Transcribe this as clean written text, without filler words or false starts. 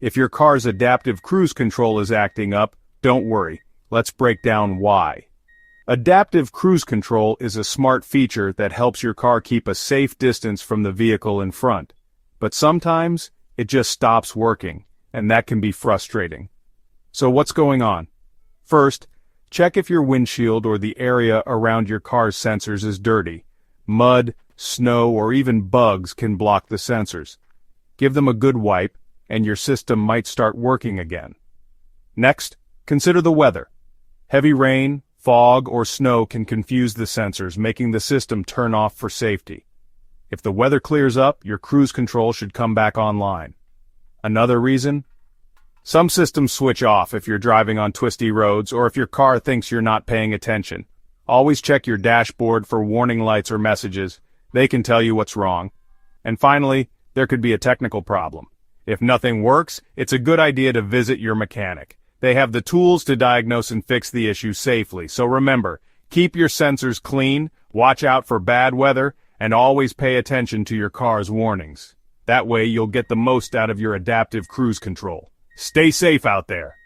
If your car's adaptive cruise control is acting up, don't worry. Let's break down why. Adaptive cruise control is a smart feature that helps your car keep a safe distance from the vehicle in front. But sometimes, it just stops working, and that can be frustrating. So what's going on? First, check if your windshield or the area around your car's sensors is dirty. Mud, snow, or even bugs can block the sensors. Give them a good wipe, and your system might start working again. Next, consider the weather. Heavy rain, fog, or snow can confuse the sensors, making the system turn off for safety. If the weather clears up, your cruise control should come back online. Another reason? Some systems switch off if you're driving on twisty roads or if your car thinks you're not paying attention. Always check your dashboard for warning lights or messages. They can tell you what's wrong. And finally, there could be a technical problem. If nothing works, it's a good idea to visit your mechanic. They have the tools to diagnose and fix the issue safely. So remember, keep your sensors clean, watch out for bad weather, and always pay attention to your car's warnings. That way you'll get the most out of your adaptive cruise control. Stay safe out there.